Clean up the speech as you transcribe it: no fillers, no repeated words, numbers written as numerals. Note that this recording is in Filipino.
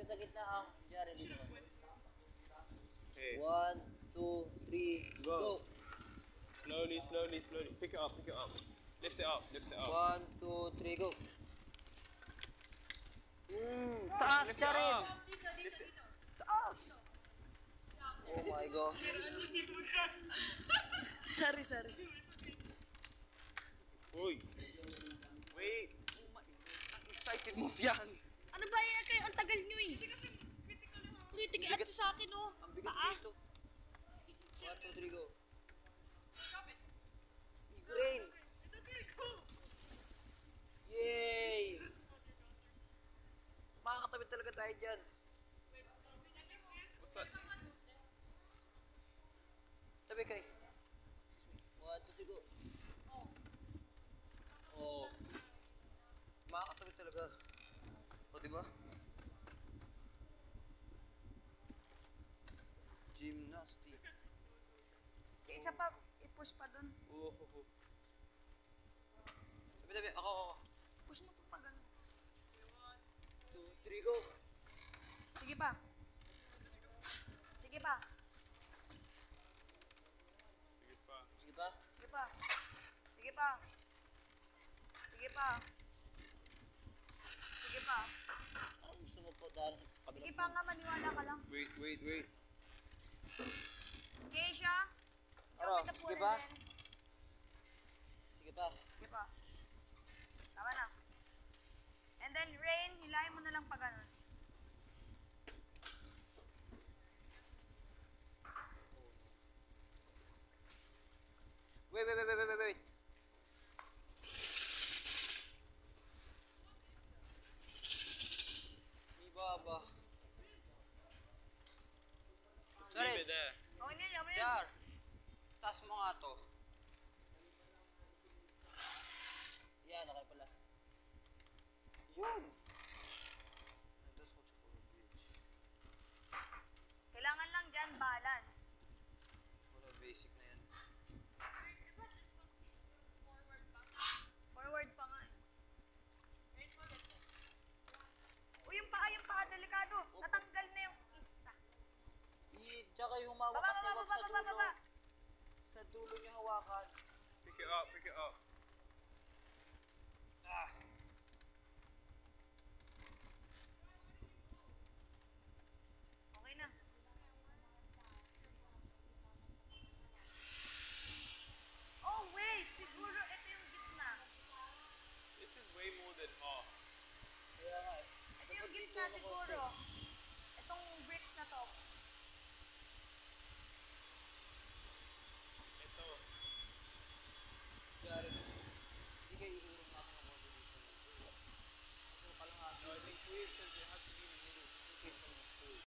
sa gitna ang Diyan, release ako. Okay. 1, 2, 3, go! Slowly, slowly, slowly. Pick it up, pick it up. Lift it up, lift it up. 1, 2, 3, go! Taas, Lift it Jared! up. Taas! Oh my God. Sorry, sorry. Uy. Wait. Oh my. Ang excited mo yan. Ano ba yan kayo? Ang tagal nyo eh. Critical at sa akin oh. Ang bigat dito. 1, 2, 3, go! Big rain! Yay! Makakatawid talaga tayo dyan. What's that? Tabi kay. 1, 2, 3, go! Oh. Makakatawid talaga. O, diba? Gymnastic. Yung isa pa, i-push pa dun. Oh. Tabi, ako. Push mo pa ganun. 2, 3, go! Sige pa. Sige pa. Sige pa. Sige pa. Sige pa. Sige pa. Sige pa. Sige pa. Ano gusto mo po dahil sa Sige pa nga, maniwala ka lang. Wait, wait, wait. Keisha. Ano? Sige pa? Sige pa. Sige pa. Tama na. And then, Rain, hilahin mo na lang pa ganun. Wait. Ni baba. Just Sorry. leave it there. Okay na yan, okay na yan. Yar. Taas mo nga to. Yan, okay pala. Yun. And that's what you call a bridge. Kailangan lang dyan, balance. Wala, basic na yan. Forward pa nga eh. O yung paa, delikado. Natanggal na yung isa. Tsaka yung hawak Baba, kasi baba, wag baba, sa baba, dulo. baba. Sa dulo niya hawakan. Pick it up, pick it up. Ah. Okay na. Oh wait, siguro ito yung gitna. This is way more than half. Kaya nga eh. Ito yung gitna siguro. Itong bricks na to.